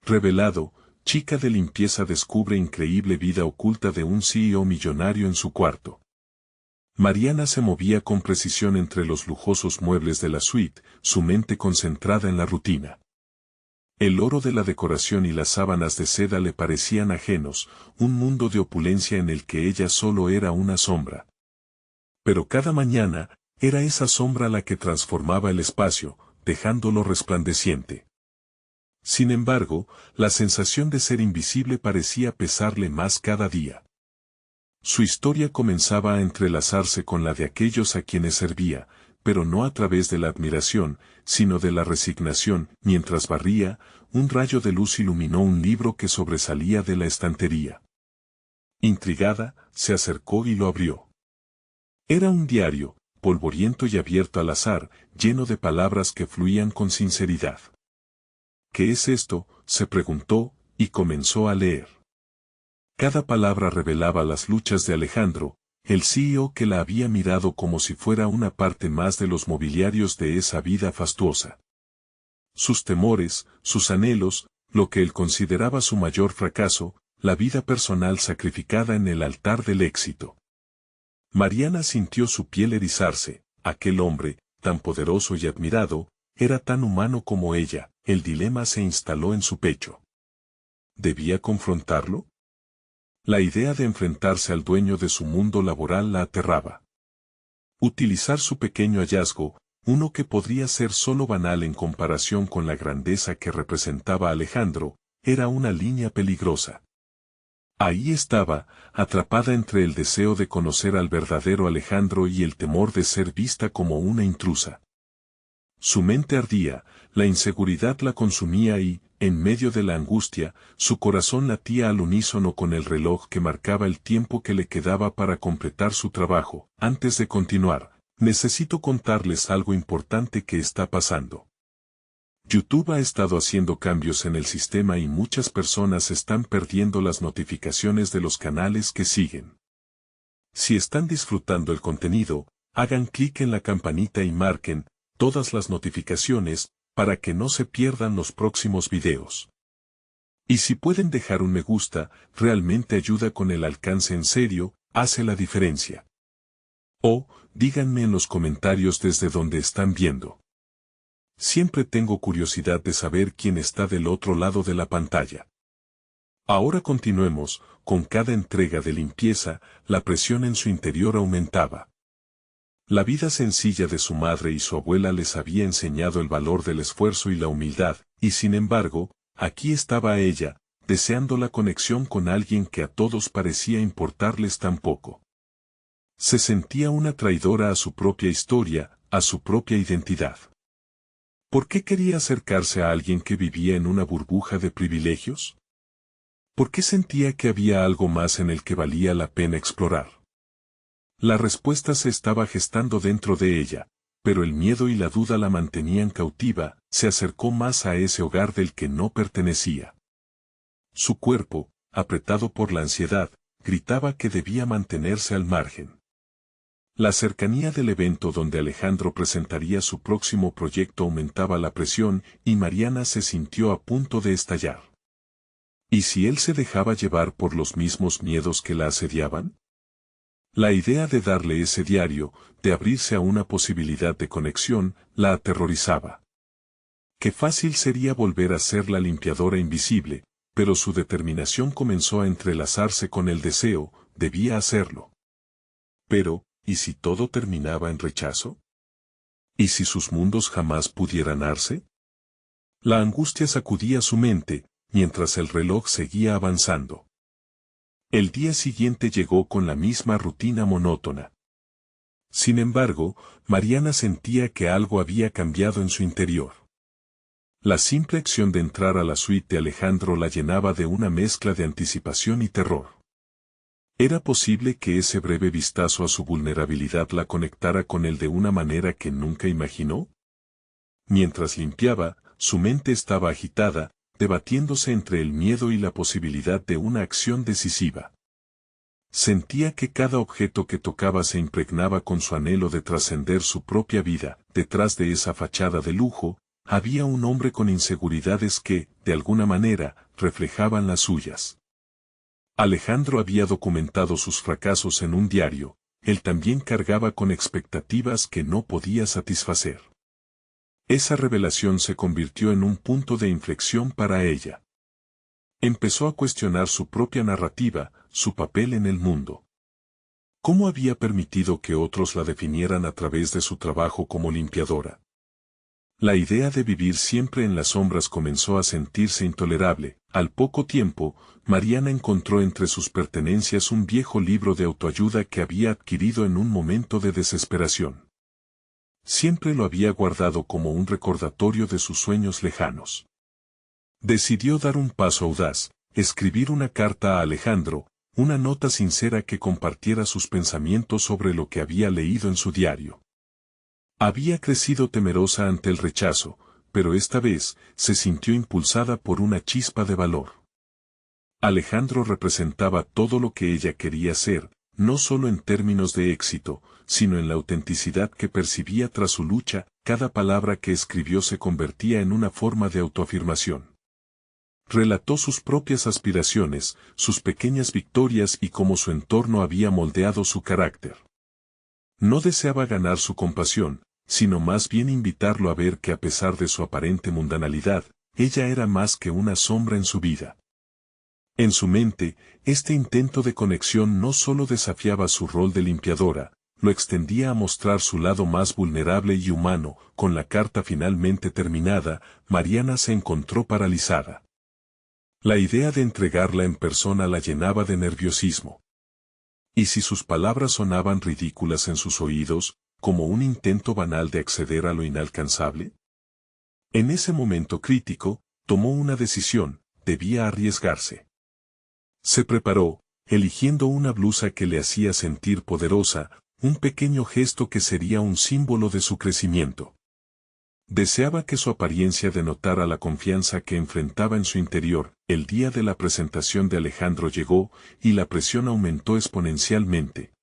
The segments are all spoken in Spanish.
Revelado, chica de limpieza descubre increíble vida oculta de un CEO millonario en su cuarto. Mariana se movía con precisión entre los lujosos muebles de la suite, su mente concentrada en la rutina. El oro de la decoración y las sábanas de seda le parecían ajenos, un mundo de opulencia en el que ella solo era una sombra. Pero cada mañana, era esa sombra la que transformaba el espacio, dejándolo resplandeciente. Sin embargo, la sensación de ser invisible parecía pesarle más cada día. Su historia comenzaba a entrelazarse con la de aquellos a quienes servía, pero no a través de la admiración, sino de la resignación. Mientras barría, un rayo de luz iluminó un libro que sobresalía de la estantería. Intrigada, se acercó y lo abrió. Era un diario, polvoriento y abierto al azar, lleno de palabras que fluían con sinceridad. ¿Qué es esto?, se preguntó, y comenzó a leer. Cada palabra revelaba las luchas de Alejandro, el CEO que la había mirado como si fuera una parte más de los mobiliarios de esa vida fastuosa. Sus temores, sus anhelos, lo que él consideraba su mayor fracaso, la vida personal sacrificada en el altar del éxito. Mariana sintió su piel erizarse. Aquel hombre, tan poderoso y admirado, era tan humano como ella. El dilema se instaló en su pecho. ¿Debía confrontarlo? La idea de enfrentarse al dueño de su mundo laboral la aterraba. Utilizar su pequeño hallazgo, uno que podría ser solo banal en comparación con la grandeza que representaba Alejandro, era una línea peligrosa. Ahí estaba, atrapada entre el deseo de conocer al verdadero Alejandro y el temor de ser vista como una intrusa. Su mente ardía, la inseguridad la consumía y, en medio de la angustia, su corazón latía al unísono con el reloj que marcaba el tiempo que le quedaba para completar su trabajo. Antes de continuar, necesito contarles algo importante que está pasando. YouTube ha estado haciendo cambios en el sistema y muchas personas están perdiendo las notificaciones de los canales que siguen. Si están disfrutando el contenido, hagan clic en la campanita y marquen todas las notificaciones, para que no se pierdan los próximos videos. Y si pueden dejar un me gusta, realmente ayuda con el alcance en serio, hace la diferencia. O, díganme en los comentarios desde donde están viendo. Siempre tengo curiosidad de saber quién está del otro lado de la pantalla. Ahora continuemos, con cada entrega de limpieza, la presión en su interior aumentaba. La vida sencilla de su madre y su abuela les había enseñado el valor del esfuerzo y la humildad, y sin embargo, aquí estaba ella, deseando la conexión con alguien que a todos parecía importarles tan poco. Se sentía una traidora a su propia historia, a su propia identidad. ¿Por qué quería acercarse a alguien que vivía en una burbuja de privilegios? ¿Por qué sentía que había algo más en el que valía la pena explorar? La respuesta se estaba gestando dentro de ella, pero el miedo y la duda la mantenían cautiva. Se acercó más a ese hogar del que no pertenecía. Su cuerpo, apretado por la ansiedad, gritaba que debía mantenerse al margen. La cercanía del evento donde Alejandro presentaría su próximo proyecto aumentaba la presión y Mariana se sintió a punto de estallar. ¿Y si él se dejaba llevar por los mismos miedos que la asediaban? La idea de darle ese diario, de abrirse a una posibilidad de conexión, la aterrorizaba. Qué fácil sería volver a ser la limpiadora invisible, pero su determinación comenzó a entrelazarse con el deseo, debía hacerlo. Pero, ¿y si todo terminaba en rechazo? ¿Y si sus mundos jamás pudieran darse? La angustia sacudía su mente, mientras el reloj seguía avanzando. El día siguiente llegó con la misma rutina monótona. Sin embargo, Mariana sentía que algo había cambiado en su interior. La simple acción de entrar a la suite de Alejandro la llenaba de una mezcla de anticipación y terror. ¿Era posible que ese breve vistazo a su vulnerabilidad la conectara con él de una manera que nunca imaginó? Mientras limpiaba, su mente estaba agitada, debatiéndose entre el miedo y la posibilidad de una acción decisiva. Sentía que cada objeto que tocaba se impregnaba con su anhelo de trascender su propia vida. Detrás de esa fachada de lujo, había un hombre con inseguridades que, de alguna manera, reflejaban las suyas. Alejandro había documentado sus fracasos en un diario, él también cargaba con expectativas que no podía satisfacer. Esa revelación se convirtió en un punto de inflexión para ella. Empezó a cuestionar su propia narrativa, su papel en el mundo. ¿Cómo había permitido que otros la definieran a través de su trabajo como limpiadora? La idea de vivir siempre en las sombras comenzó a sentirse intolerable. Al poco tiempo, Mariana encontró entre sus pertenencias un viejo libro de autoayuda que había adquirido en un momento de desesperación. Siempre lo había guardado como un recordatorio de sus sueños lejanos. Decidió dar un paso audaz, escribir una carta a Alejandro, una nota sincera que compartiera sus pensamientos sobre lo que había leído en su diario. Había crecido temerosa ante el rechazo, pero esta vez se sintió impulsada por una chispa de valor. Alejandro representaba todo lo que ella quería ser, no solo en términos de éxito, sino en la autenticidad que percibía tras su lucha. Cada palabra que escribió se convertía en una forma de autoafirmación. Relató sus propias aspiraciones, sus pequeñas victorias y cómo su entorno había moldeado su carácter. No deseaba ganar su compasión, sino más bien invitarlo a ver que a pesar de su aparente mundanalidad, ella era más que una sombra en su vida. En su mente, este intento de conexión no solo desafiaba su rol de limpiadora, lo extendía a mostrar su lado más vulnerable y humano. Con la carta finalmente terminada, Mariana se encontró paralizada. La idea de entregarla en persona la llenaba de nerviosismo. ¿Y si sus palabras sonaban ridículas en sus oídos, como un intento banal de acceder a lo inalcanzable? En ese momento crítico, tomó una decisión: debía arriesgarse. Se preparó, eligiendo una blusa que le hacía sentir poderosa, un pequeño gesto que sería un símbolo de su crecimiento. Deseaba que su apariencia denotara la confianza que enfrentaba en su interior. El día de la presentación de Alejandro llegó, y la presión aumentó exponencialmente.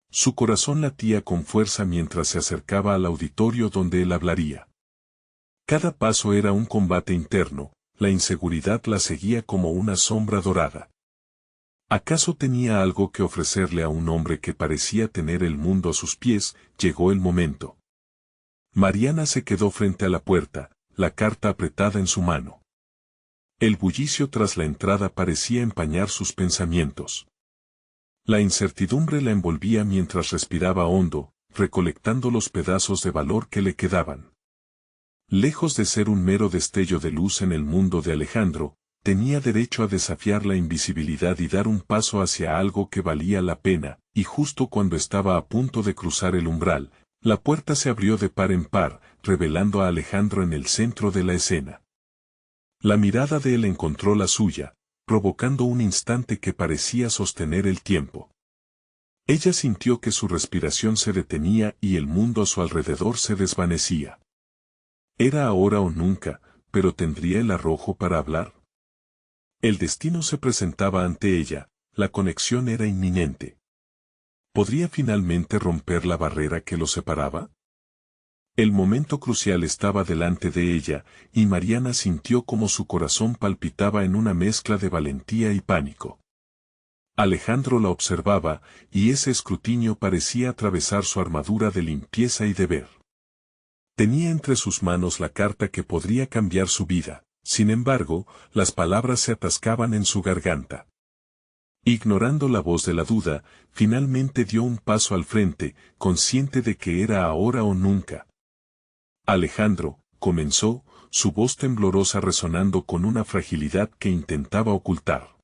Su corazón latía con fuerza mientras se acercaba al auditorio donde él hablaría. Cada paso era un combate interno, la inseguridad la seguía como una sombra dorada. ¿Acaso tenía algo que ofrecerle a un hombre que parecía tener el mundo a sus pies? Llegó el momento. Mariana se quedó frente a la puerta, la carta apretada en su mano. El bullicio tras la entrada parecía empañar sus pensamientos. La incertidumbre la envolvía mientras respiraba hondo, recolectando los pedazos de valor que le quedaban. Lejos de ser un mero destello de luz en el mundo de Alejandro, tenía derecho a desafiar la invisibilidad y dar un paso hacia algo que valía la pena, y justo cuando estaba a punto de cruzar el umbral, la puerta se abrió de par en par, revelando a Alejandro en el centro de la escena. La mirada de él encontró la suya, provocando un instante que parecía sostener el tiempo. Ella sintió que su respiración se detenía y el mundo a su alrededor se desvanecía. Era ahora o nunca, pero ¿tendría el arrojo para hablar? El destino se presentaba ante ella, la conexión era inminente. ¿Podría finalmente romper la barrera que los separaba? El momento crucial estaba delante de ella, y Mariana sintió como su corazón palpitaba en una mezcla de valentía y pánico. Alejandro la observaba, y ese escrutinio parecía atravesar su armadura de limpieza y deber. Tenía entre sus manos la carta que podría cambiar su vida, sin embargo, las palabras se atascaban en su garganta. Ignorando la voz de la duda, finalmente dio un paso al frente, consciente de que era ahora o nunca. Alejandro, comenzó, su voz temblorosa resonando con una fragilidad que intentaba ocultar.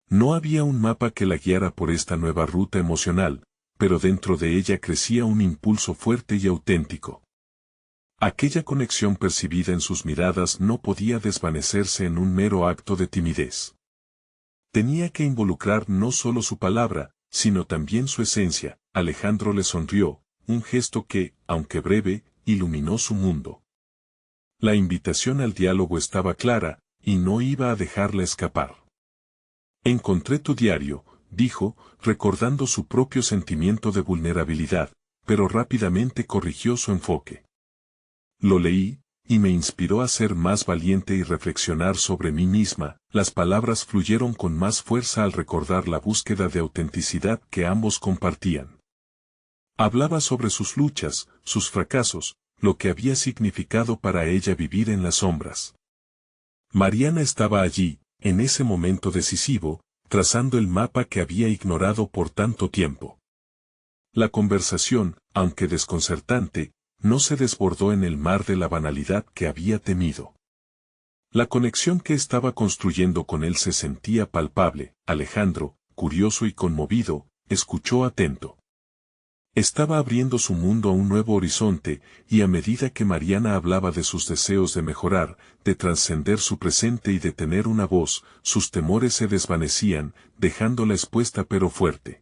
No había un mapa que la guiara por esta nueva ruta emocional, pero dentro de ella crecía un impulso fuerte y auténtico. Aquella conexión percibida en sus miradas no podía desvanecerse en un mero acto de timidez. Tenía que involucrar no solo su palabra, sino también su esencia. Alejandro le sonrió, un gesto que, aunque breve, iluminó su mundo. La invitación al diálogo estaba clara, y no iba a dejarla escapar. Encontré tu diario, dijo, recordando su propio sentimiento de vulnerabilidad, pero rápidamente corrigió su enfoque. Lo leí, y me inspiró a ser más valiente y reflexionar sobre mí misma. Las palabras fluyeron con más fuerza al recordar la búsqueda de autenticidad que ambos compartían. Hablaba sobre sus luchas, sus fracasos, lo que había significado para ella vivir en las sombras. Mariana estaba allí, en ese momento decisivo, trazando el mapa que había ignorado por tanto tiempo. La conversación, aunque desconcertante, no se desbordó en el mar de la banalidad que había temido. La conexión que estaba construyendo con él se sentía palpable. Alejandro, curioso y conmovido, escuchó atento. Estaba abriendo su mundo a un nuevo horizonte, y a medida que Mariana hablaba de sus deseos de mejorar, de trascender su presente y de tener una voz, sus temores se desvanecían, dejándola expuesta pero fuerte.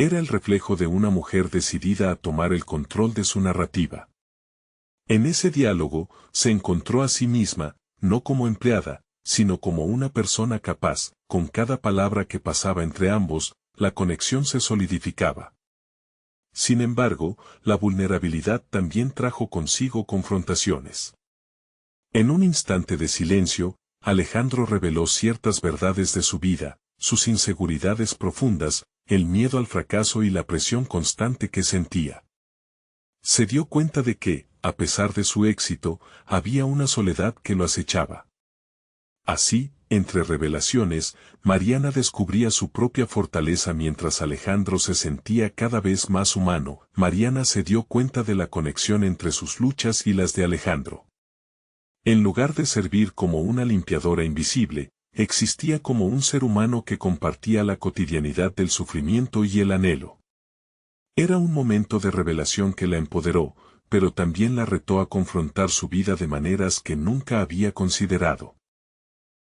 Era el reflejo de una mujer decidida a tomar el control de su narrativa. En ese diálogo, se encontró a sí misma, no como empleada, sino como una persona capaz. Con cada palabra que pasaba entre ambos, la conexión se solidificaba. Sin embargo, la vulnerabilidad también trajo consigo confrontaciones. En un instante de silencio, Alejandro reveló ciertas verdades de su vida, sus inseguridades profundas, el miedo al fracaso y la presión constante que sentía. Se dio cuenta de que, a pesar de su éxito, había una soledad que lo acechaba. Así, entre revelaciones, Mariana descubría su propia fortaleza mientras Alejandro se sentía cada vez más humano. Mariana se dio cuenta de la conexión entre sus luchas y las de Alejandro. En lugar de servir como una limpiadora invisible, existía como un ser humano que compartía la cotidianidad del sufrimiento y el anhelo. Era un momento de revelación que la empoderó, pero también la retó a confrontar su vida de maneras que nunca había considerado.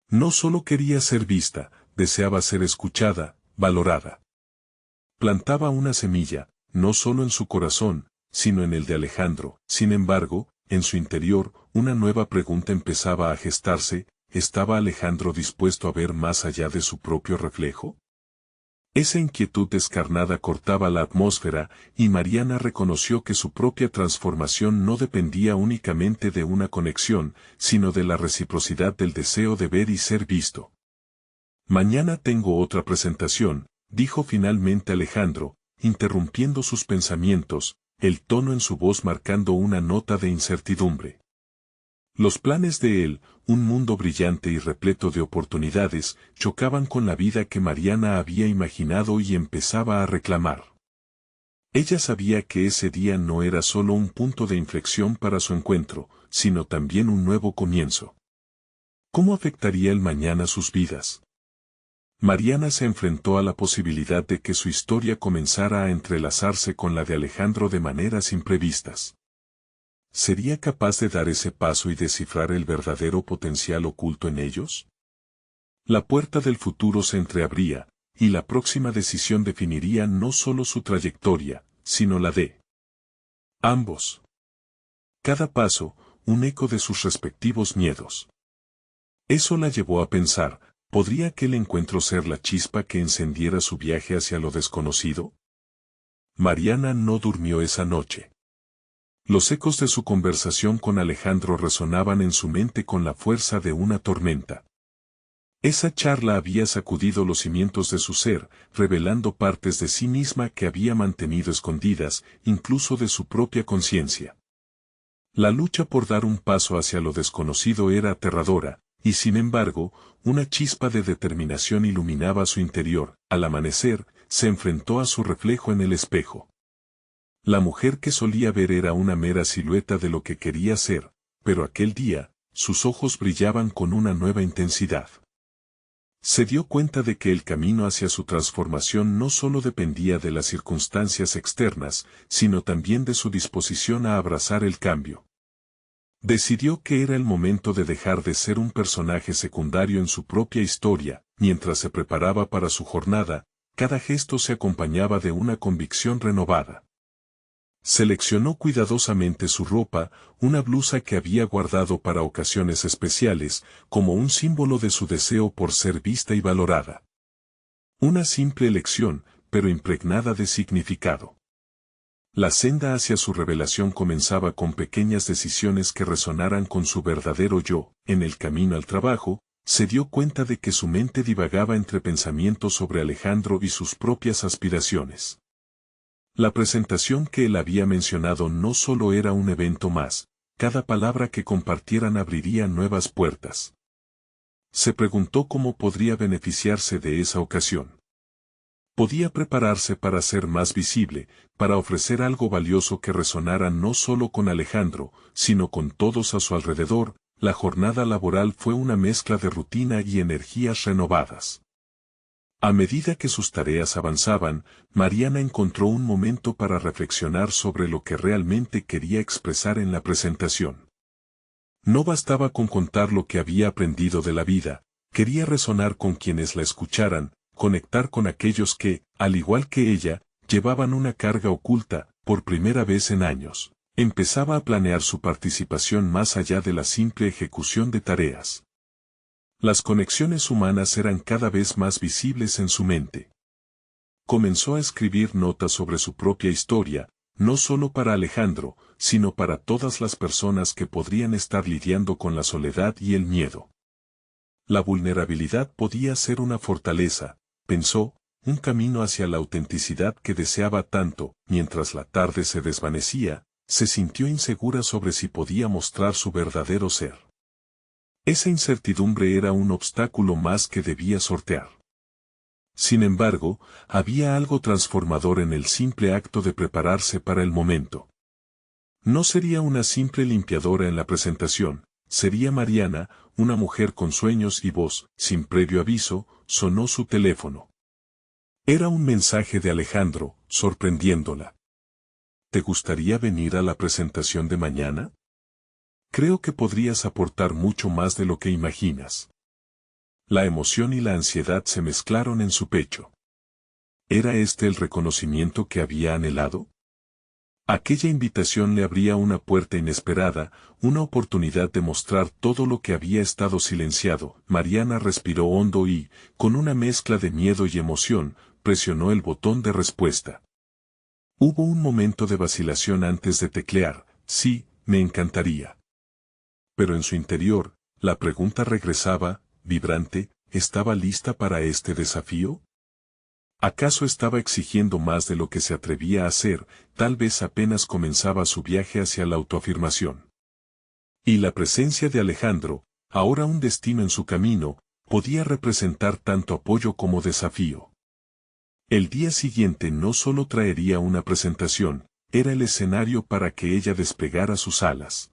No solo quería ser vista, deseaba ser escuchada, valorada. Plantaba una semilla, no solo en su corazón, sino en el de Alejandro. Sin embargo, en su interior, una nueva pregunta empezaba a gestarse: ¿estaba Alejandro dispuesto a ver más allá de su propio reflejo? Esa inquietud descarnada cortaba la atmósfera, y Mariana reconoció que su propia transformación no dependía únicamente de una conexión, sino de la reciprocidad del deseo de ver y ser visto. Mañana tengo otra presentación, dijo finalmente Alejandro, interrumpiendo sus pensamientos, el tono en su voz marcando una nota de incertidumbre. Los planes de él, un mundo brillante y repleto de oportunidades, chocaban con la vida que Mariana había imaginado y empezaba a reclamar. Ella sabía que ese día no era solo un punto de inflexión para su encuentro, sino también un nuevo comienzo. ¿Cómo afectaría el mañana sus vidas? Mariana se enfrentó a la posibilidad de que su historia comenzara a entrelazarse con la de Alejandro de maneras imprevistas. ¿Sería capaz de dar ese paso y descifrar el verdadero potencial oculto en ellos? La puerta del futuro se entreabría, y la próxima decisión definiría no solo su trayectoria, sino la de ambos. Cada paso, un eco de sus respectivos miedos. Eso la llevó a pensar: ¿podría aquel encuentro ser la chispa que encendiera su viaje hacia lo desconocido? Mariana no durmió esa noche. Los ecos de su conversación con Alejandro resonaban en su mente con la fuerza de una tormenta. Esa charla había sacudido los cimientos de su ser, revelando partes de sí misma que había mantenido escondidas, incluso de su propia conciencia. La lucha por dar un paso hacia lo desconocido era aterradora, y sin embargo, una chispa de determinación iluminaba su interior. Al amanecer, se enfrentó a su reflejo en el espejo. La mujer que solía ver era una mera silueta de lo que quería ser, pero aquel día, sus ojos brillaban con una nueva intensidad. Se dio cuenta de que el camino hacia su transformación no solo dependía de las circunstancias externas, sino también de su disposición a abrazar el cambio. Decidió que era el momento de dejar de ser un personaje secundario en su propia historia. Mientras se preparaba para su jornada, cada gesto se acompañaba de una convicción renovada. Seleccionó cuidadosamente su ropa, una blusa que había guardado para ocasiones especiales, como un símbolo de su deseo por ser vista y valorada. Una simple elección, pero impregnada de significado. La senda hacia su revelación comenzaba con pequeñas decisiones que resonaran con su verdadero yo. En el camino al trabajo, se dio cuenta de que su mente divagaba entre pensamientos sobre Alejandro y sus propias aspiraciones. La presentación que él había mencionado no solo era un evento más, cada palabra que compartieran abriría nuevas puertas. Se preguntó cómo podría beneficiarse de esa ocasión. Podía prepararse para ser más visible, para ofrecer algo valioso que resonara no solo con Alejandro, sino con todos a su alrededor. La jornada laboral fue una mezcla de rutina y energías renovadas. A medida que sus tareas avanzaban, Mariana encontró un momento para reflexionar sobre lo que realmente quería expresar en la presentación. No bastaba con contar lo que había aprendido de la vida, quería resonar con quienes la escucharan, conectar con aquellos que, al igual que ella, llevaban una carga oculta. Por primera vez en años, empezaba a planear su participación más allá de la simple ejecución de tareas. Las conexiones humanas eran cada vez más visibles en su mente. Comenzó a escribir notas sobre su propia historia, no solo para Alejandro, sino para todas las personas que podrían estar lidiando con la soledad y el miedo. La vulnerabilidad podía ser una fortaleza, pensó, un camino hacia la autenticidad que deseaba tanto. Mientras la tarde se desvanecía, se sintió insegura sobre si podía mostrar su verdadero ser. Esa incertidumbre era un obstáculo más que debía sortear. Sin embargo, había algo transformador en el simple acto de prepararse para el momento. No sería una simple limpiadora en la presentación, sería Mariana, una mujer con sueños y voz. Sin previo aviso, sonó su teléfono. Era un mensaje de Alejandro, sorprendiéndola. ¿Te gustaría venir a la presentación de mañana? Creo que podrías aportar mucho más de lo que imaginas. La emoción y la ansiedad se mezclaron en su pecho. ¿Era este el reconocimiento que había anhelado? Aquella invitación le abría una puerta inesperada, una oportunidad de mostrar todo lo que había estado silenciado. Mariana respiró hondo y, con una mezcla de miedo y emoción, presionó el botón de respuesta. Hubo un momento de vacilación antes de teclear, sí, me encantaría. Pero en su interior, la pregunta regresaba, vibrante, ¿estaba lista para este desafío? ¿Acaso estaba exigiendo más de lo que se atrevía a hacer? Tal vez apenas comenzaba su viaje hacia la autoafirmación. Y la presencia de Alejandro, ahora un destino en su camino, podía representar tanto apoyo como desafío. El día siguiente no solo traería una presentación, era el escenario para que ella desplegara sus alas.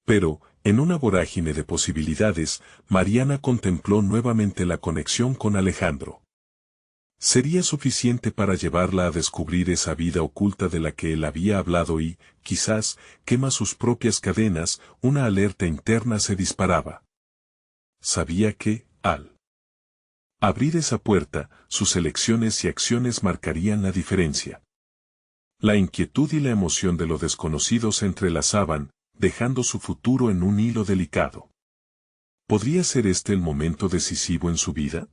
Pero, en una vorágine de posibilidades, Mariana contempló nuevamente la conexión con Alejandro. Sería suficiente para llevarla a descubrir esa vida oculta de la que él había hablado y, quizás, quema sus propias cadenas. Una alerta interna se disparaba. Sabía que, al abrir esa puerta, sus elecciones y acciones marcarían la diferencia. La inquietud y la emoción de lo desconocido se entrelazaban, dejando su futuro en un hilo delicado. ¿Podría ser este el momento decisivo en su vida?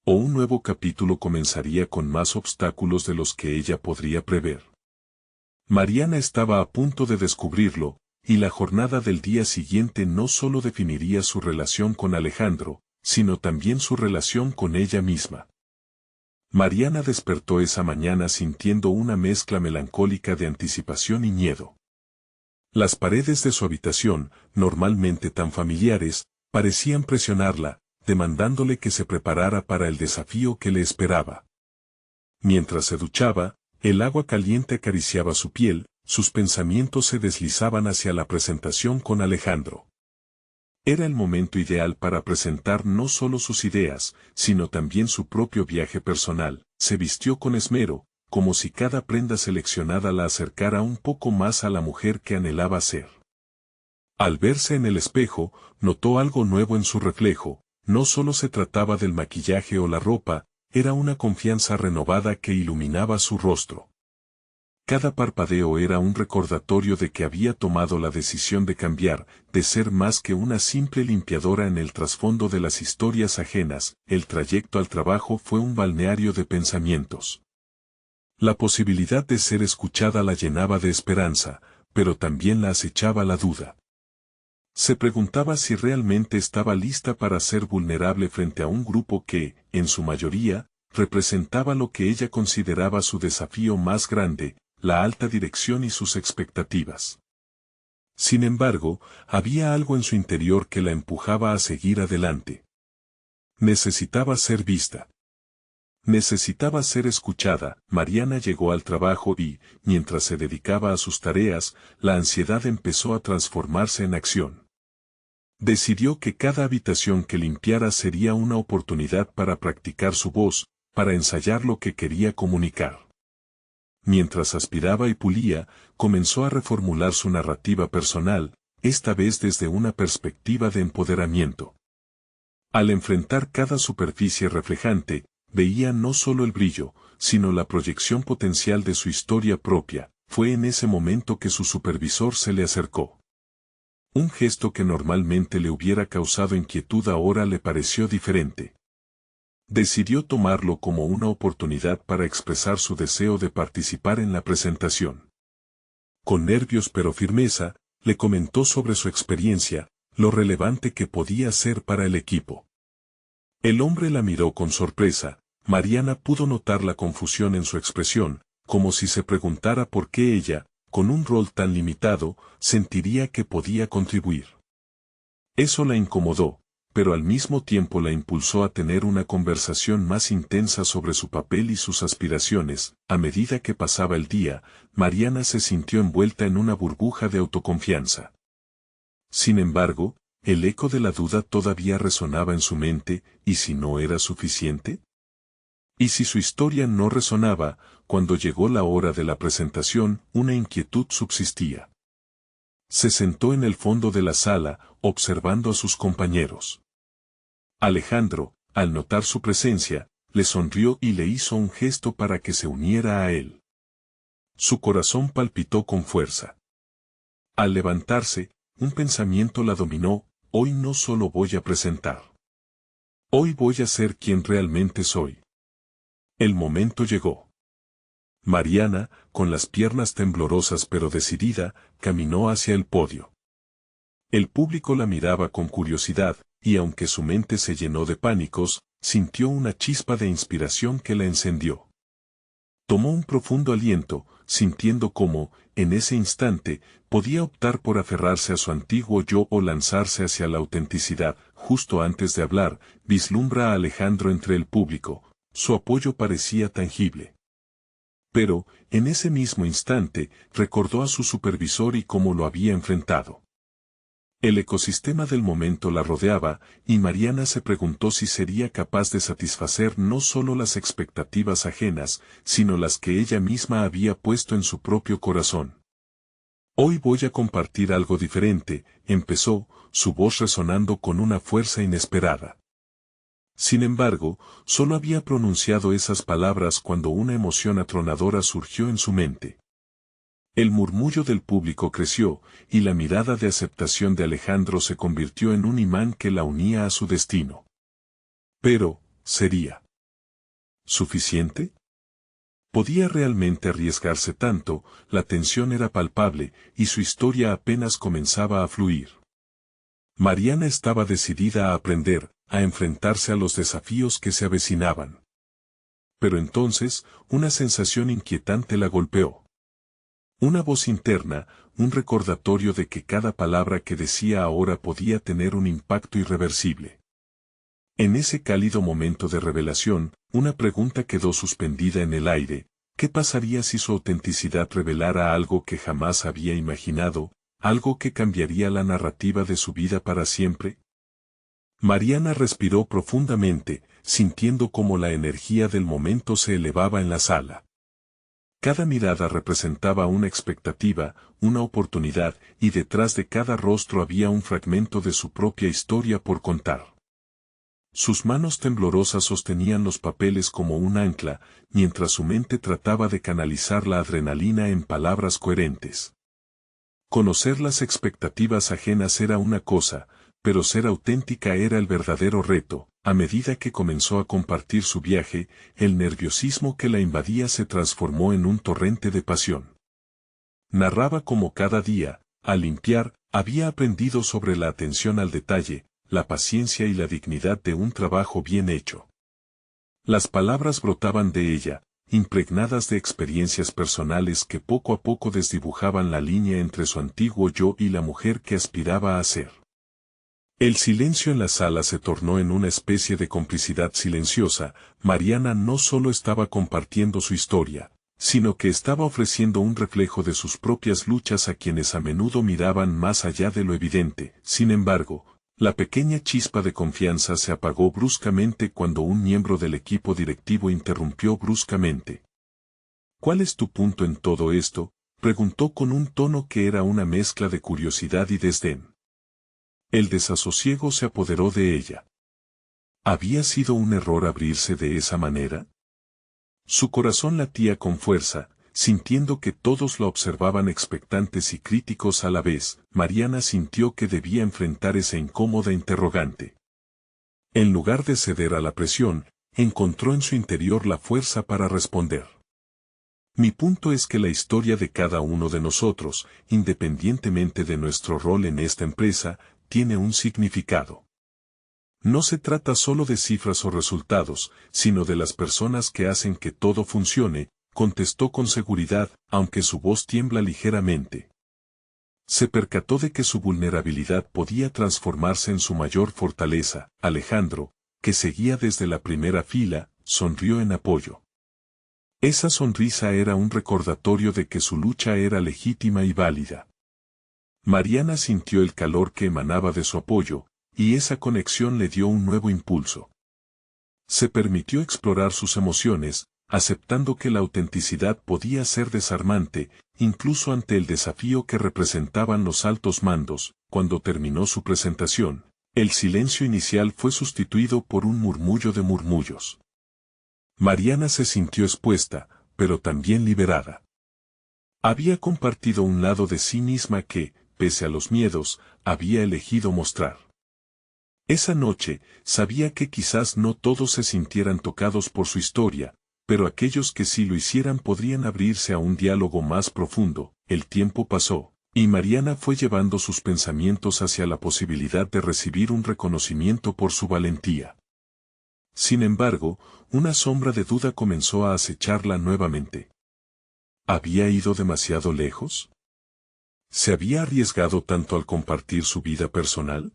¿O un nuevo capítulo comenzaría con más obstáculos de los que ella podría prever? Mariana estaba a punto de descubrirlo, y la jornada del día siguiente no solo definiría su relación con Alejandro, sino también su relación con ella misma. Mariana despertó esa mañana sintiendo una mezcla melancólica de anticipación y miedo. Las paredes de su habitación, normalmente tan familiares, parecían presionarla, demandándole que se preparara para el desafío que le esperaba. Mientras se duchaba, el agua caliente acariciaba su piel, sus pensamientos se deslizaban hacia la presentación con Alejandro. Era el momento ideal para presentar no solo sus ideas, sino también su propio viaje personal. Se vistió con esmero, como si cada prenda seleccionada la acercara un poco más a la mujer que anhelaba ser. Al verse en el espejo, notó algo nuevo en su reflejo. No solo se trataba del maquillaje o la ropa, era una confianza renovada que iluminaba su rostro. Cada parpadeo era un recordatorio de que había tomado la decisión de cambiar, de ser más que una simple limpiadora en el trasfondo de las historias ajenas. El trayecto al trabajo fue un balneario de pensamientos. La posibilidad de ser escuchada la llenaba de esperanza, pero también la acechaba la duda. Se preguntaba si realmente estaba lista para ser vulnerable frente a un grupo que, en su mayoría, representaba lo que ella consideraba su desafío más grande, la alta dirección y sus expectativas. Sin embargo, había algo en su interior que la empujaba a seguir adelante. Necesitaba ser vista. Necesitaba ser escuchada. Mariana llegó al trabajo y, mientras se dedicaba a sus tareas, la ansiedad empezó a transformarse en acción. Decidió que cada habitación que limpiara sería una oportunidad para practicar su voz, para ensayar lo que quería comunicar. Mientras aspiraba y pulía, comenzó a reformular su narrativa personal, esta vez desde una perspectiva de empoderamiento. Al enfrentar cada superficie reflejante, veía no solo el brillo, sino la proyección potencial de su historia propia. Fue en ese momento que su supervisor se le acercó. Un gesto que normalmente le hubiera causado inquietud ahora le pareció diferente. Decidió tomarlo como una oportunidad para expresar su deseo de participar en la presentación. Con nervios pero firmeza, le comentó sobre su experiencia, lo relevante que podía ser para el equipo. El hombre la miró con sorpresa. Mariana pudo notar la confusión en su expresión, como si se preguntara por qué ella, con un rol tan limitado, sentiría que podía contribuir. Eso la incomodó, pero al mismo tiempo la impulsó a tener una conversación más intensa sobre su papel y sus aspiraciones. A medida que pasaba el día, Mariana se sintió envuelta en una burbuja de autoconfianza. Sin embargo, el eco de la duda todavía resonaba en su mente. ¿Y si no era suficiente? ¿Y si su historia no resonaba? Cuando llegó la hora de la presentación, una inquietud subsistía. Se sentó en el fondo de la sala, observando a sus compañeros. Alejandro, al notar su presencia, le sonrió y le hizo un gesto para que se uniera a él. Su corazón palpitó con fuerza. Al levantarse, un pensamiento la dominó: hoy no solo voy a presentar. Hoy voy a ser quien realmente soy. El momento llegó. Mariana, con las piernas temblorosas pero decidida, caminó hacia el podio. El público la miraba con curiosidad, y aunque su mente se llenó de pánicos, sintió una chispa de inspiración que la encendió. Tomó un profundo aliento, sintiendo cómo, en ese instante, podía optar por aferrarse a su antiguo yo o lanzarse hacia la autenticidad. Justo antes de hablar, vislumbra a Alejandro entre el público. Su apoyo parecía tangible. Pero, en ese mismo instante, recordó a su supervisor y cómo lo había enfrentado. El ecosistema del momento la rodeaba, y Mariana se preguntó si sería capaz de satisfacer no solo las expectativas ajenas, sino las que ella misma había puesto en su propio corazón. Hoy voy a compartir algo diferente, empezó, su voz resonando con una fuerza inesperada. Sin embargo, solo había pronunciado esas palabras cuando una emoción atronadora surgió en su mente. El murmullo del público creció, y la mirada de aceptación de Alejandro se convirtió en un imán que la unía a su destino. Pero, ¿sería suficiente? ¿Podía realmente arriesgarse tanto? La tensión era palpable, y su historia apenas comenzaba a fluir. Mariana estaba decidida a aprender, a enfrentarse a los desafíos que se avecinaban. Pero entonces, una sensación inquietante la golpeó. Una voz interna, un recordatorio de que cada palabra que decía ahora podía tener un impacto irreversible. En ese cálido momento de revelación, una pregunta quedó suspendida en el aire: ¿qué pasaría si su autenticidad revelara algo que jamás había imaginado, algo que cambiaría la narrativa de su vida para siempre? Mariana respiró profundamente, sintiendo cómo la energía del momento se elevaba en la sala. Cada mirada representaba una expectativa, una oportunidad, y detrás de cada rostro había un fragmento de su propia historia por contar. Sus manos temblorosas sostenían los papeles como un ancla, mientras su mente trataba de canalizar la adrenalina en palabras coherentes. Conocer las expectativas ajenas era una cosa, pero ser auténtica era el verdadero reto, A medida que comenzó a compartir su viaje, el nerviosismo que la invadía se transformó en un torrente de pasión. Narraba cómo cada día, al limpiar, había aprendido sobre la atención al detalle, la paciencia y la dignidad de un trabajo bien hecho. Las palabras brotaban de ella, impregnadas de experiencias personales que poco a poco desdibujaban la línea entre su antiguo yo y la mujer que aspiraba a ser. El silencio en la sala se tornó en una especie de complicidad silenciosa. Mariana no solo estaba compartiendo su historia, sino que estaba ofreciendo un reflejo de sus propias luchas a quienes a menudo miraban más allá de lo evidente. Sin embargo, la pequeña chispa de confianza se apagó bruscamente cuando un miembro del equipo directivo interrumpió bruscamente. ¿Cuál es tu punto en todo esto?, preguntó con un tono que era una mezcla de curiosidad y desdén. El desasosiego se apoderó de ella. ¿Había sido un error abrirse de esa manera? Su corazón latía con fuerza, sintiendo que todos la observaban expectantes y críticos a la vez. Mariana sintió que debía enfrentar esa incómoda interrogante. En lugar de ceder a la presión, encontró en su interior la fuerza para responder. Mi punto es que la historia de cada uno de nosotros, independientemente de nuestro rol en esta empresa, tiene un significado. No se trata solo de cifras o resultados, sino de las personas que hacen que todo funcione, contestó con seguridad, aunque su voz tiembla ligeramente. Se percató de que su vulnerabilidad podía transformarse en su mayor fortaleza. Alejandro, que seguía desde la primera fila, sonrió en apoyo. Esa sonrisa era un recordatorio de que su lucha era legítima y válida. Mariana sintió el calor que emanaba de su apoyo, y esa conexión le dio un nuevo impulso. Se permitió explorar sus emociones, aceptando que la autenticidad podía ser desarmante, incluso ante el desafío que representaban los altos mandos. Cuando terminó su presentación, el silencio inicial fue sustituido por un murmullo de murmullos. Mariana se sintió expuesta, pero también liberada. Había compartido un lado de sí misma que, pese a los miedos, había elegido mostrar. Esa noche, sabía que quizás no todos se sintieran tocados por su historia, pero aquellos que sí lo hicieran podrían abrirse a un diálogo más profundo. El tiempo pasó, y Mariana fue llevando sus pensamientos hacia la posibilidad de recibir un reconocimiento por su valentía. Sin embargo, una sombra de duda comenzó a acecharla nuevamente. ¿Había ido demasiado lejos? ¿Se había arriesgado tanto al compartir su vida personal?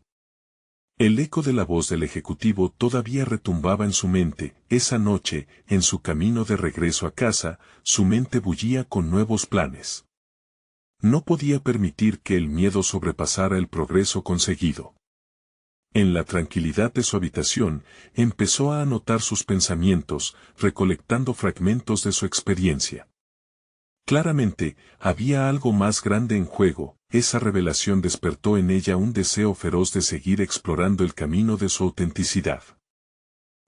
El eco de la voz del ejecutivo todavía retumbaba en su mente. Esa noche, en su camino de regreso a casa, su mente bullía con nuevos planes. No podía permitir que el miedo sobrepasara el progreso conseguido. En la tranquilidad de su habitación, empezó a anotar sus pensamientos, recolectando fragmentos de su experiencia. Claramente, había algo más grande en juego. Esa revelación despertó en ella un deseo feroz de seguir explorando el camino de su autenticidad.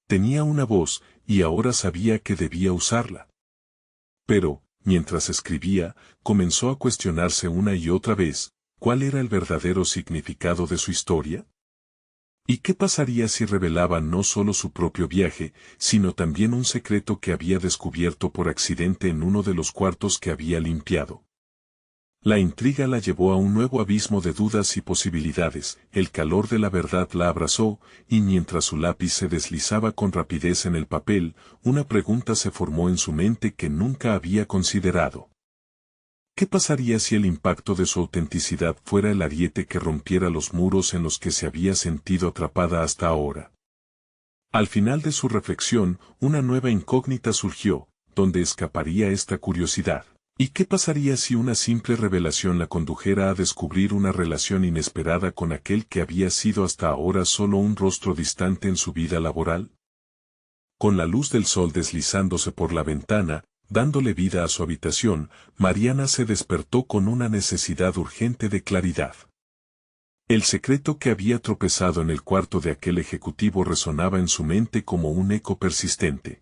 Tenía una voz, y ahora sabía que debía usarla. Pero, mientras escribía, comenzó a cuestionarse una y otra vez, ¿cuál era el verdadero significado de su historia? ¿Y qué pasaría si revelaba no solo su propio viaje, sino también un secreto que había descubierto por accidente en uno de los cuartos que había limpiado? La intriga la llevó a un nuevo abismo de dudas y posibilidades. El calor de la verdad la abrazó, y mientras su lápiz se deslizaba con rapidez en el papel, una pregunta se formó en su mente que nunca había considerado. ¿Qué pasaría si el impacto de su autenticidad fuera el ariete que rompiera los muros en los que se había sentido atrapada hasta ahora? Al final de su reflexión, una nueva incógnita surgió. ¿Dónde escaparía esta curiosidad? ¿Y qué pasaría si una simple revelación la condujera a descubrir una relación inesperada con aquel que había sido hasta ahora solo un rostro distante en su vida laboral? Con la luz del sol deslizándose por la ventana, dándole vida a su habitación, Mariana se despertó con una necesidad urgente de claridad. El secreto que había tropezado en el cuarto de aquel ejecutivo resonaba en su mente como un eco persistente.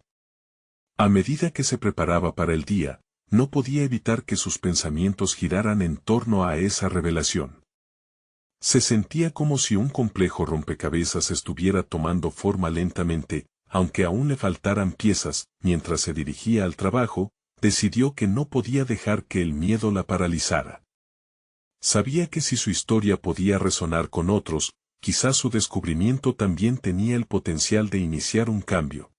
A medida que se preparaba para el día, no podía evitar que sus pensamientos giraran en torno a esa revelación. Se sentía como si un complejo rompecabezas estuviera tomando forma lentamente, aunque aún le faltaran piezas. Mientras se dirigía al trabajo, decidió que no podía dejar que el miedo la paralizara. Sabía que si su historia podía resonar con otros, quizás su descubrimiento también tenía el potencial de iniciar un cambio.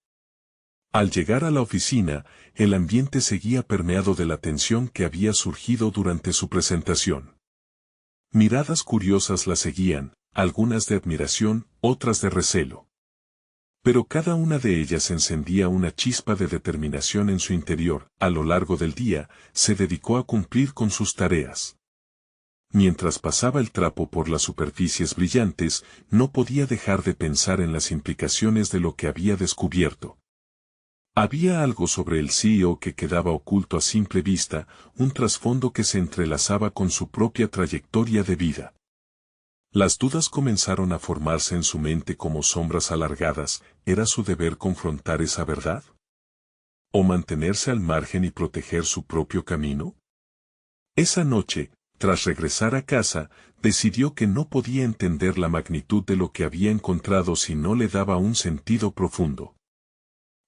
Al llegar a la oficina, el ambiente seguía permeado de la tensión que había surgido durante su presentación. Miradas curiosas la seguían, algunas de admiración, otras de recelo. Pero cada una de ellas encendía una chispa de determinación en su interior. A lo largo del día, se dedicó a cumplir con sus tareas. Mientras pasaba el trapo por las superficies brillantes, no podía dejar de pensar en las implicaciones de lo que había descubierto. Había algo sobre el CEO que quedaba oculto a simple vista, un trasfondo que se entrelazaba con su propia trayectoria de vida. Las dudas comenzaron a formarse en su mente como sombras alargadas. ¿Era su deber confrontar esa verdad? ¿O mantenerse al margen y proteger su propio camino? Esa noche, tras regresar a casa, decidió que no podía entender la magnitud de lo que había encontrado si no le daba un sentido profundo.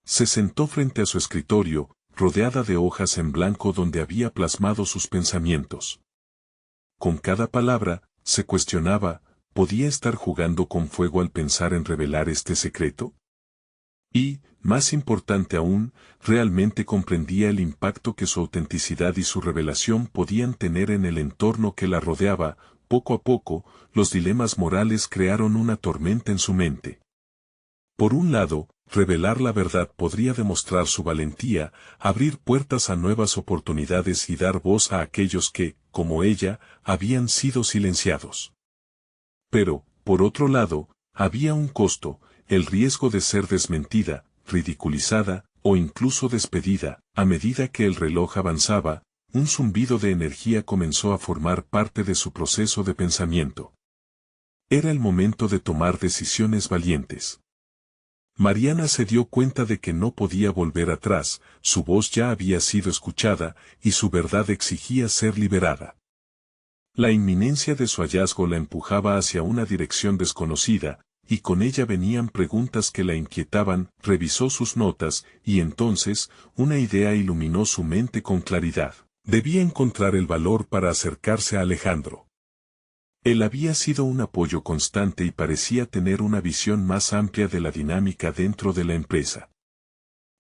Se sentó frente a su escritorio, rodeada de hojas en blanco donde había plasmado sus pensamientos. Con cada palabra, se cuestionaba, ¿podía estar jugando con fuego al pensar en revelar este secreto? Y, más importante aún, realmente comprendía el impacto que su autenticidad y su revelación podían tener en el entorno que la rodeaba. Poco a poco, los dilemas morales crearon una tormenta en su mente. Por un lado, revelar la verdad podría demostrar su valentía, abrir puertas a nuevas oportunidades y dar voz a aquellos que, como ella, habían sido silenciados. Pero, por otro lado, había un costo, el riesgo de ser desmentida, ridiculizada, o incluso despedida. A medida que el reloj avanzaba, un zumbido de energía comenzó a formar parte de su proceso de pensamiento. Era el momento de tomar decisiones valientes. Mariana se dio cuenta de que no podía volver atrás, su voz ya había sido escuchada, y su verdad exigía ser liberada. La inminencia de su hallazgo la empujaba hacia una dirección desconocida, y con ella venían preguntas que la inquietaban. Revisó sus notas, y entonces, una idea iluminó su mente con claridad. Debía encontrar el valor para acercarse a Alejandro. Él había sido un apoyo constante y parecía tener una visión más amplia de la dinámica dentro de la empresa.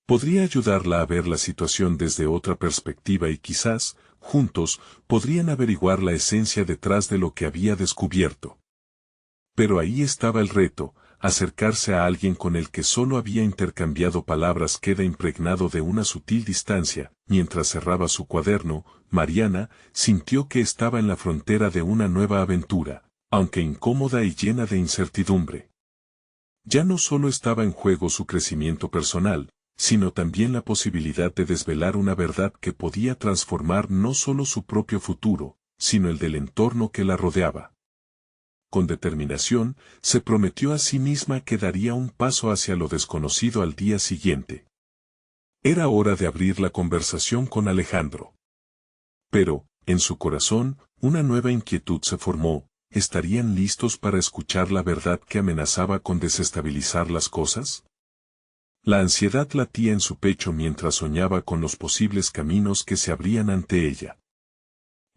Podría ayudarla a ver la situación desde otra perspectiva y quizás, juntos, podrían averiguar la esencia detrás de lo que había descubierto. Pero ahí estaba el reto, acercarse a alguien con el que solo había intercambiado palabras. Queda impregnado de una sutil distancia. Mientras cerraba su cuaderno, Mariana sintió que estaba en la frontera de una nueva aventura, aunque incómoda y llena de incertidumbre. Ya no solo estaba en juego su crecimiento personal, sino también la posibilidad de desvelar una verdad que podía transformar no solo su propio futuro, sino el del entorno que la rodeaba. Con determinación, se prometió a sí misma que daría un paso hacia lo desconocido al día siguiente. Era hora de abrir la conversación con Alejandro. Pero, en su corazón, una nueva inquietud se formó. ¿Estarían listos para escuchar la verdad que amenazaba con desestabilizar las cosas? La ansiedad latía en su pecho mientras soñaba con los posibles caminos que se abrían ante ella.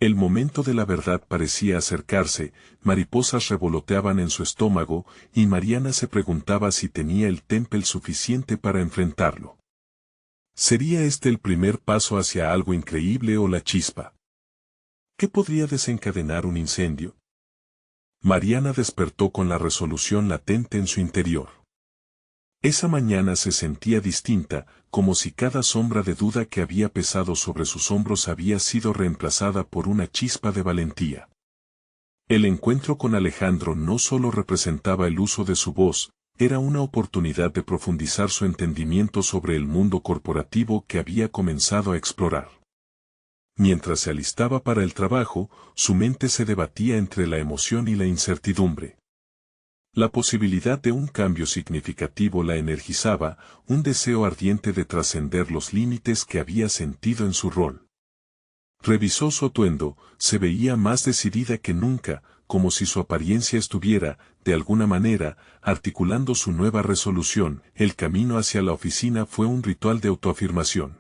El momento de la verdad parecía acercarse, mariposas revoloteaban en su estómago, y Mariana se preguntaba si tenía el temple suficiente para enfrentarlo. ¿Sería este el primer paso hacia algo increíble o la chispa? ¿Qué podría desencadenar un incendio? Mariana despertó con la resolución latente en su interior. Esa mañana se sentía distinta, como si cada sombra de duda que había pesado sobre sus hombros había sido reemplazada por una chispa de valentía. El encuentro con Alejandro no solo representaba el uso de su voz, era una oportunidad de profundizar su entendimiento sobre el mundo corporativo que había comenzado a explorar. Mientras se alistaba para el trabajo, su mente se debatía entre la emoción y la incertidumbre. La posibilidad de un cambio significativo la energizaba, un deseo ardiente de trascender los límites que había sentido en su rol. Revisó su atuendo, se veía más decidida que nunca, como si su apariencia estuviera, de alguna manera, articulando su nueva resolución. El camino hacia la oficina fue un ritual de autoafirmación.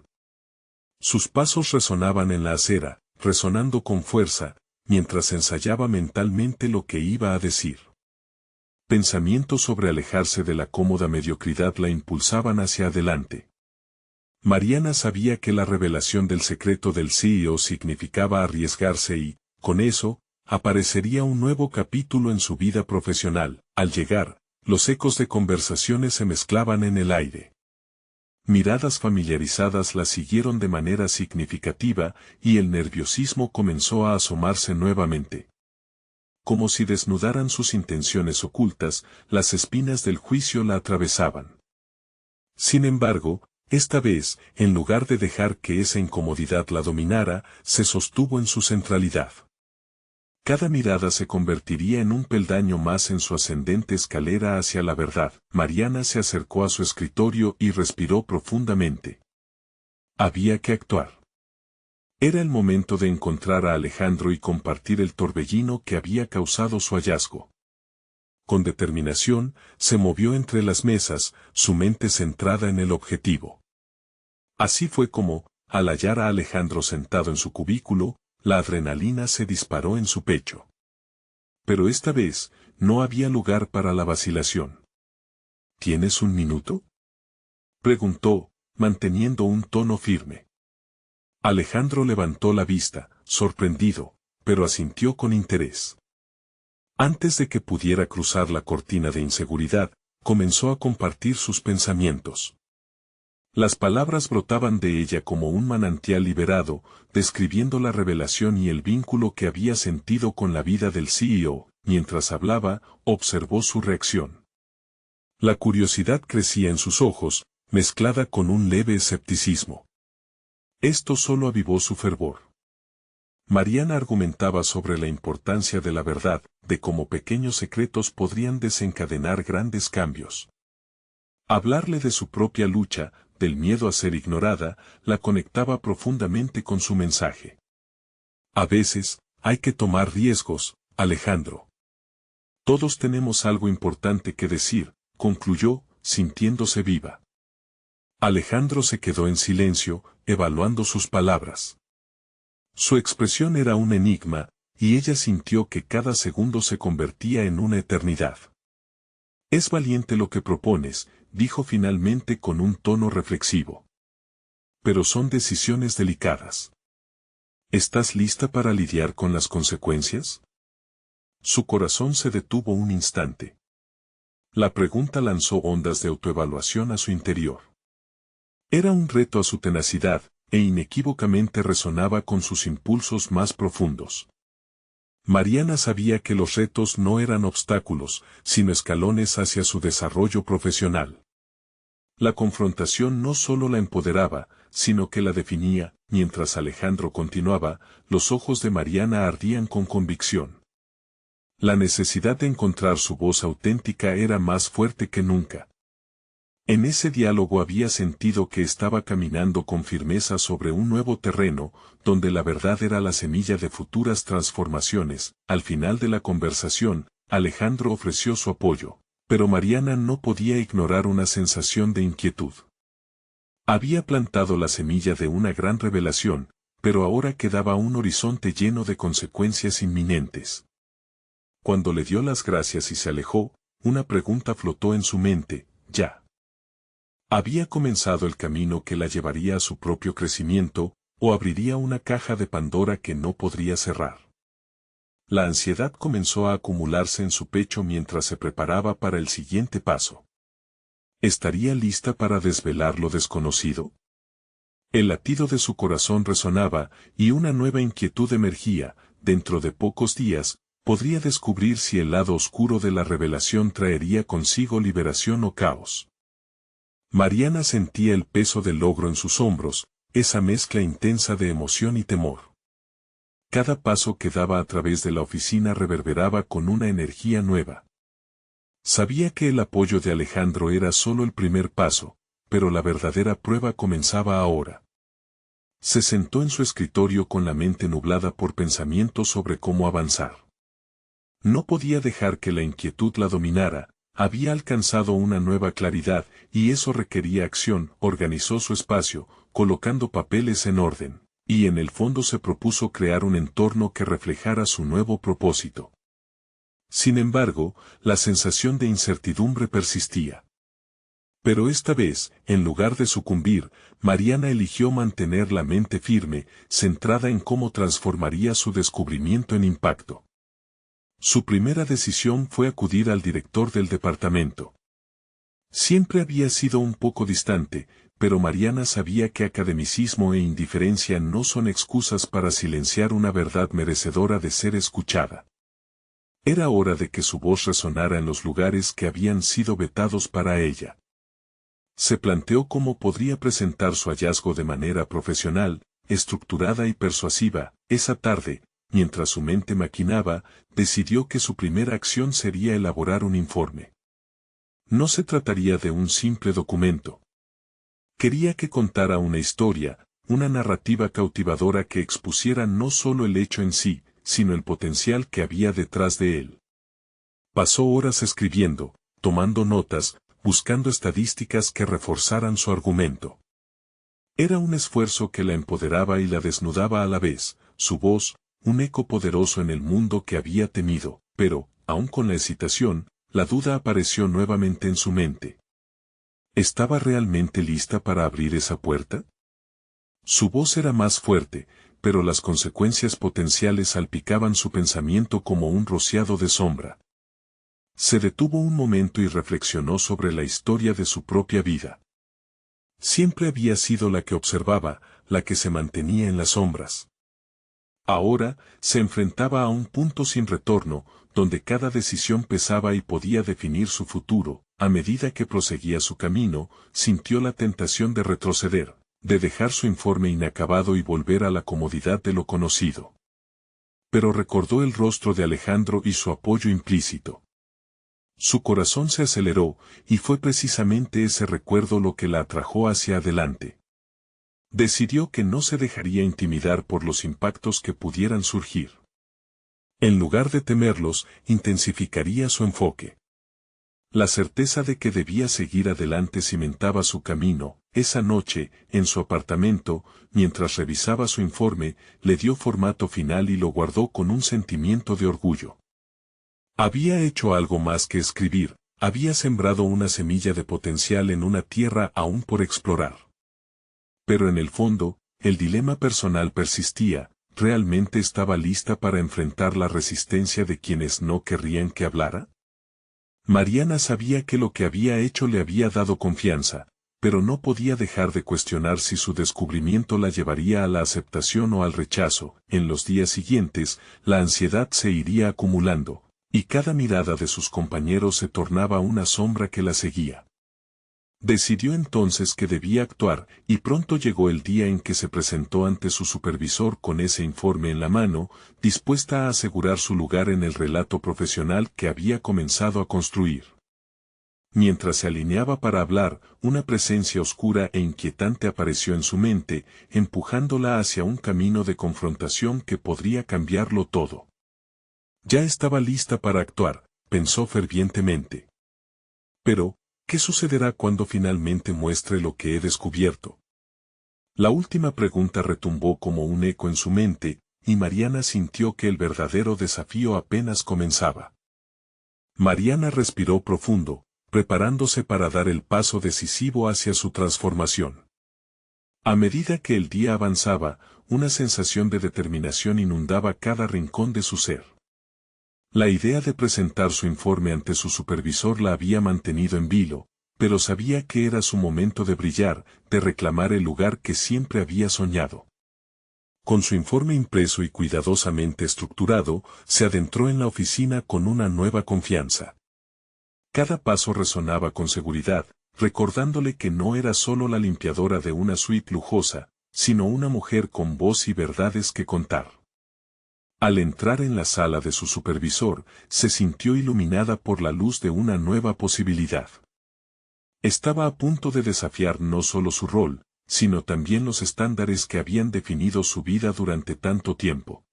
Sus pasos resonaban en la acera, resonando con fuerza, mientras ensayaba mentalmente lo que iba a decir. Pensamientos sobre alejarse de la cómoda mediocridad la impulsaban hacia adelante. Mariana sabía que la revelación del secreto del CEO significaba arriesgarse y, con eso, aparecería un nuevo capítulo en su vida profesional. Al llegar, los ecos de conversaciones se mezclaban en el aire. Miradas familiarizadas la siguieron de manera significativa y el nerviosismo comenzó a asomarse nuevamente. Como si desnudaran sus intenciones ocultas, las espinas del juicio la atravesaban. Sin embargo, esta vez, en lugar de dejar que esa incomodidad la dominara, se sostuvo en su centralidad. Cada mirada se convertiría en un peldaño más en su ascendente escalera hacia la verdad. Mariana se acercó a su escritorio y respiró profundamente. Había que actuar. Era el momento de encontrar a Alejandro y compartir el torbellino que había causado su hallazgo. Con determinación, se movió entre las mesas, su mente centrada en el objetivo. Así fue como, al hallar a Alejandro sentado en su cubículo, la adrenalina se disparó en su pecho. Pero esta vez, no había lugar para la vacilación. ¿Tienes un minuto?, preguntó, manteniendo un tono firme. Alejandro levantó la vista, sorprendido, pero asintió con interés. Antes de que pudiera cruzar la cortina de inseguridad, comenzó a compartir sus pensamientos. Las palabras brotaban de ella como un manantial liberado, describiendo la revelación y el vínculo que había sentido con la vida del CEO. Mientras hablaba, observó su reacción. La curiosidad crecía en sus ojos, mezclada con un leve escepticismo. Esto solo avivó su fervor. Mariana argumentaba sobre la importancia de la verdad, de cómo pequeños secretos podrían desencadenar grandes cambios. Hablarle de su propia lucha, del miedo a ser ignorada, la conectaba profundamente con su mensaje. A veces, hay que tomar riesgos, Alejandro. Todos tenemos algo importante que decir, concluyó, sintiéndose viva. Alejandro se quedó en silencio, evaluando sus palabras. Su expresión era un enigma, y ella sintió que cada segundo se convertía en una eternidad. Es valiente lo que propones, dijo finalmente con un tono reflexivo. Pero son decisiones delicadas. ¿Estás lista para lidiar con las consecuencias? Su corazón se detuvo un instante. La pregunta lanzó ondas de autoevaluación a su interior. Era un reto a su tenacidad, e inequívocamente resonaba con sus impulsos más profundos. Mariana sabía que los retos no eran obstáculos, sino escalones hacia su desarrollo profesional. La confrontación no solo la empoderaba, sino que la definía. Mientras Alejandro continuaba, los ojos de Mariana ardían con convicción. La necesidad de encontrar su voz auténtica era más fuerte que nunca. En ese diálogo había sentido que estaba caminando con firmeza sobre un nuevo terreno, donde la verdad era la semilla de futuras transformaciones. Al final de la conversación, Alejandro ofreció su apoyo, pero Mariana no podía ignorar una sensación de inquietud. Había plantado la semilla de una gran revelación, pero ahora quedaba un horizonte lleno de consecuencias inminentes. Cuando le dio las gracias y se alejó, una pregunta flotó en su mente: ¿ya había comenzado el camino que la llevaría a su propio crecimiento, o abriría una caja de Pandora que no podría cerrar? La ansiedad comenzó a acumularse en su pecho mientras se preparaba para el siguiente paso. ¿Estaría lista para desvelar lo desconocido? El latido de su corazón resonaba, y una nueva inquietud emergía. Dentro de pocos días, podría descubrir si el lado oscuro de la revelación traería consigo liberación o caos. Mariana sentía el peso del logro en sus hombros, esa mezcla intensa de emoción y temor. Cada paso que daba a través de la oficina reverberaba con una energía nueva. Sabía que el apoyo de Alejandro era solo el primer paso, pero la verdadera prueba comenzaba ahora. Se sentó en su escritorio con la mente nublada por pensamientos sobre cómo avanzar. No podía dejar que la inquietud la dominara, había alcanzado una nueva claridad, y eso requería acción. Organizó su espacio, colocando papeles en orden, y en el fondo se propuso crear un entorno que reflejara su nuevo propósito. Sin embargo, la sensación de incertidumbre persistía. Pero esta vez, en lugar de sucumbir, Mariana eligió mantener la mente firme, centrada en cómo transformaría su descubrimiento en impacto. Su primera decisión fue acudir al director del departamento. Siempre había sido un poco distante, pero Mariana sabía que academicismo e indiferencia no son excusas para silenciar una verdad merecedora de ser escuchada. Era hora de que su voz resonara en los lugares que habían sido vetados para ella. Se planteó cómo podría presentar su hallazgo de manera profesional, estructurada y persuasiva. Esa tarde, mientras su mente maquinaba, decidió que su primera acción sería elaborar un informe. No se trataría de un simple documento. Quería que contara una historia, una narrativa cautivadora que expusiera no solo el hecho en sí, sino el potencial que había detrás de él. Pasó horas escribiendo, tomando notas, buscando estadísticas que reforzaran su argumento. Era un esfuerzo que la empoderaba y la desnudaba a la vez, su voz, un eco poderoso en el mundo que había temido, pero, aun con la hesitación, la duda apareció nuevamente en su mente. ¿Estaba realmente lista para abrir esa puerta? Su voz era más fuerte, pero las consecuencias potenciales salpicaban su pensamiento como un rociado de sombra. Se detuvo un momento y reflexionó sobre la historia de su propia vida. Siempre había sido la que observaba, la que se mantenía en las sombras. Ahora, se enfrentaba a un punto sin retorno, donde cada decisión pesaba y podía definir su futuro. A medida que proseguía su camino, sintió la tentación de retroceder, de dejar su informe inacabado y volver a la comodidad de lo conocido. Pero recordó el rostro de Alejandro y su apoyo implícito. Su corazón se aceleró, y fue precisamente ese recuerdo lo que la atrajo hacia adelante. Decidió que no se dejaría intimidar por los impactos que pudieran surgir. En lugar de temerlos, intensificaría su enfoque. La certeza de que debía seguir adelante cimentaba su camino. Esa noche, en su apartamento, mientras revisaba su informe, le dio formato final y lo guardó con un sentimiento de orgullo. Había hecho algo más que escribir, había sembrado una semilla de potencial en una tierra aún por explorar. Pero en el fondo, el dilema personal persistía. ¿Realmente estaba lista para enfrentar la resistencia de quienes no querrían que hablara? Mariana sabía que lo que había hecho le había dado confianza, pero no podía dejar de cuestionar si su descubrimiento la llevaría a la aceptación o al rechazo. En los días siguientes, la ansiedad se iría acumulando, y cada mirada de sus compañeros se tornaba una sombra que la seguía. Decidió entonces que debía actuar, y pronto llegó el día en que se presentó ante su supervisor con ese informe en la mano, dispuesta a asegurar su lugar en el relato profesional que había comenzado a construir. Mientras se alineaba para hablar, una presencia oscura e inquietante apareció en su mente, empujándola hacia un camino de confrontación que podría cambiarlo todo. Ya estaba lista para actuar, pensó fervientemente. Pero, ¿qué sucederá cuando finalmente muestre lo que he descubierto? La última pregunta retumbó como un eco en su mente, y Mariana sintió que el verdadero desafío apenas comenzaba. Mariana respiró profundo, preparándose para dar el paso decisivo hacia su transformación. A medida que el día avanzaba, una sensación de determinación inundaba cada rincón de su ser. La idea de presentar su informe ante su supervisor la había mantenido en vilo, pero sabía que era su momento de brillar, de reclamar el lugar que siempre había soñado. Con su informe impreso y cuidadosamente estructurado, se adentró en la oficina con una nueva confianza. Cada paso resonaba con seguridad, recordándole que no era solo la limpiadora de una suite lujosa, sino una mujer con voz y verdades que contar. Al entrar en la sala de su supervisor, se sintió iluminada por la luz de una nueva posibilidad. Estaba a punto de desafiar no solo su rol, sino también los estándares que habían definido su vida durante tanto tiempo.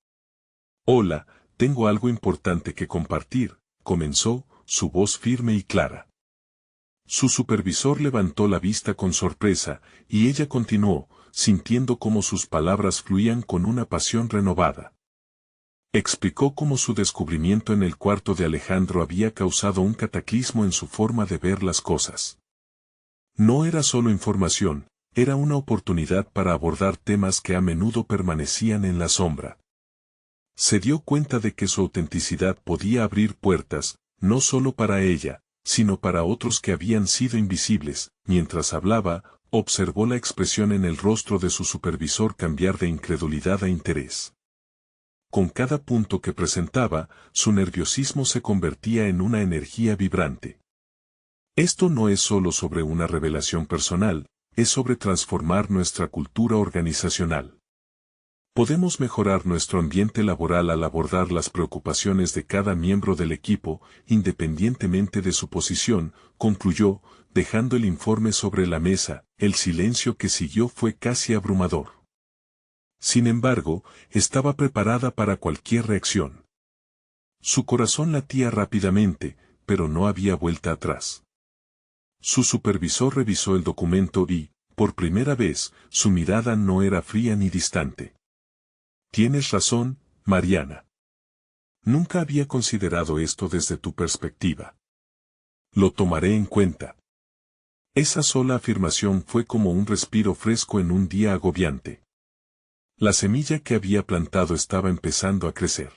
Hola, tengo algo importante que compartir, comenzó, su voz firme y clara. Su supervisor levantó la vista con sorpresa, y ella continuó, sintiendo cómo sus palabras fluían con una pasión renovada. Explicó cómo su descubrimiento en el cuarto de Alejandro había causado un cataclismo en su forma de ver las cosas. No era solo información, era una oportunidad para abordar temas que a menudo permanecían en la sombra. Se dio cuenta de que su autenticidad podía abrir puertas, no solo para ella, sino para otros que habían sido invisibles. Mientras hablaba, observó la expresión en el rostro de su supervisor cambiar de incredulidad a interés. Con cada punto que presentaba, su nerviosismo se convertía en una energía vibrante. Esto no es solo sobre una revelación personal, es sobre transformar nuestra cultura organizacional. Podemos mejorar nuestro ambiente laboral al abordar las preocupaciones de cada miembro del equipo, independientemente de su posición, concluyó, dejando el informe sobre la mesa. El silencio que siguió fue casi abrumador. Sin embargo, estaba preparada para cualquier reacción. Su corazón latía rápidamente, pero no había vuelta atrás. Su supervisor revisó el documento y, por primera vez, su mirada no era fría ni distante. Tienes razón, Mariana. Nunca había considerado esto desde tu perspectiva. Lo tomaré en cuenta. Esa sola afirmación fue como un respiro fresco en un día agobiante. La semilla que había plantado estaba empezando a crecer.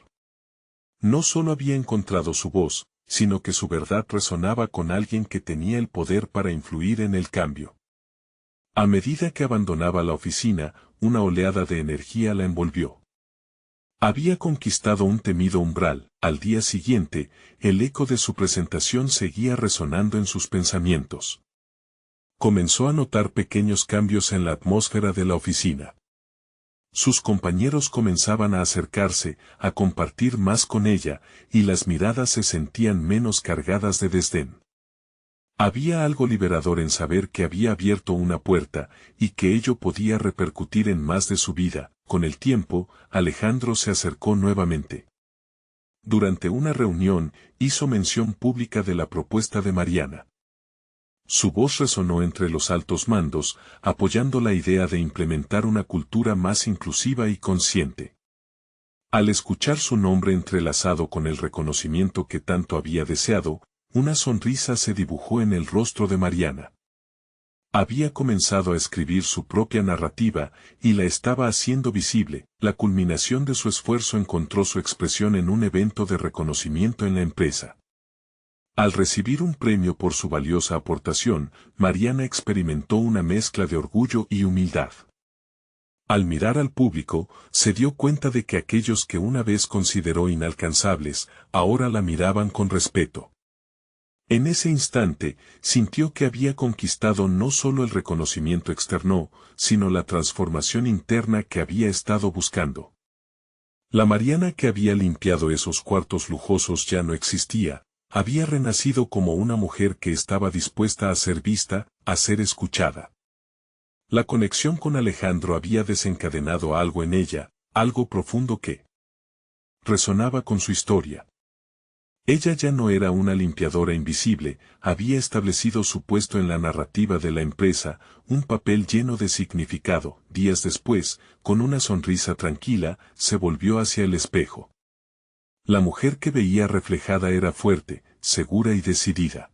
No solo había encontrado su voz, sino que su verdad resonaba con alguien que tenía el poder para influir en el cambio. A medida que abandonaba la oficina, una oleada de energía la envolvió. Había conquistado un temido umbral. Al día siguiente, el eco de su presentación seguía resonando en sus pensamientos. Comenzó a notar pequeños cambios en la atmósfera de la oficina. Sus compañeros comenzaban a acercarse, a compartir más con ella, y las miradas se sentían menos cargadas de desdén. Había algo liberador en saber que había abierto una puerta, y que ello podía repercutir en más de su vida. Con el tiempo, Alejandro se acercó nuevamente. Durante una reunión, hizo mención pública de la propuesta de Mariana. Su voz resonó entre los altos mandos, apoyando la idea de implementar una cultura más inclusiva y consciente. Al escuchar su nombre entrelazado con el reconocimiento que tanto había deseado, una sonrisa se dibujó en el rostro de Mariana. Había comenzado a escribir su propia narrativa, y la estaba haciendo visible. La culminación de su esfuerzo encontró su expresión en un evento de reconocimiento en la empresa. Al recibir un premio por su valiosa aportación, Mariana experimentó una mezcla de orgullo y humildad. Al mirar al público, se dio cuenta de que aquellos que una vez consideró inalcanzables, ahora la miraban con respeto. En ese instante, sintió que había conquistado no solo el reconocimiento externo, sino la transformación interna que había estado buscando. La Mariana que había limpiado esos cuartos lujosos ya no existía. Había renacido como una mujer que estaba dispuesta a ser vista, a ser escuchada. La conexión con Alejandro había desencadenado algo en ella, algo profundo que resonaba con su historia. Ella ya no era una limpiadora invisible, había establecido su puesto en la narrativa de la empresa, un papel lleno de significado. Días después, con una sonrisa tranquila, se volvió hacia el espejo. La mujer que veía reflejada era fuerte, segura y decidida.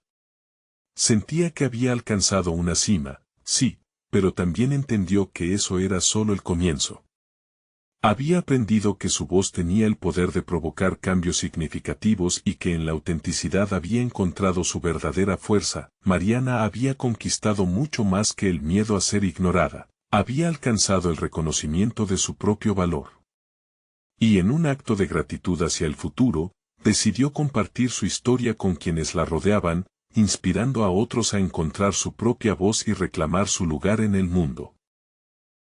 Sentía que había alcanzado una cima, sí, pero también entendió que eso era solo el comienzo. Había aprendido que su voz tenía el poder de provocar cambios significativos y que en la autenticidad había encontrado su verdadera fuerza. Mariana había conquistado mucho más que el miedo a ser ignorada. Había alcanzado el reconocimiento de su propio valor. Y en un acto de gratitud hacia el futuro, decidió compartir su historia con quienes la rodeaban, inspirando a otros a encontrar su propia voz y reclamar su lugar en el mundo.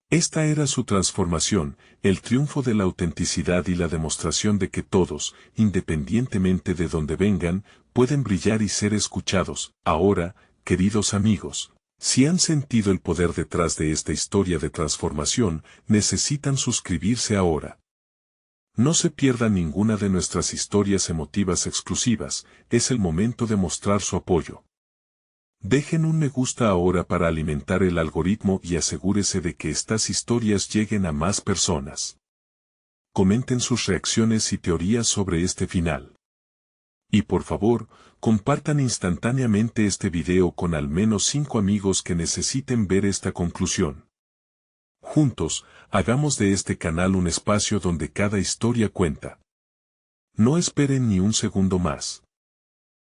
Esta era su transformación, el triunfo de la autenticidad y la demostración de que todos, independientemente de donde vengan, pueden brillar y ser escuchados. Ahora, queridos amigos, si han sentido el poder detrás de esta historia de transformación, necesitan suscribirse ahora. No se pierda ninguna de nuestras historias emotivas exclusivas, es el momento de mostrar su apoyo. Dejen un me gusta ahora para alimentar el algoritmo y asegúrese de que estas historias lleguen a más personas. Comenten sus reacciones y teorías sobre este final. Y por favor, compartan instantáneamente este video con al menos 5 amigos que necesiten ver esta conclusión. Juntos, hagamos de este canal un espacio donde cada historia cuenta. No esperen ni un segundo más.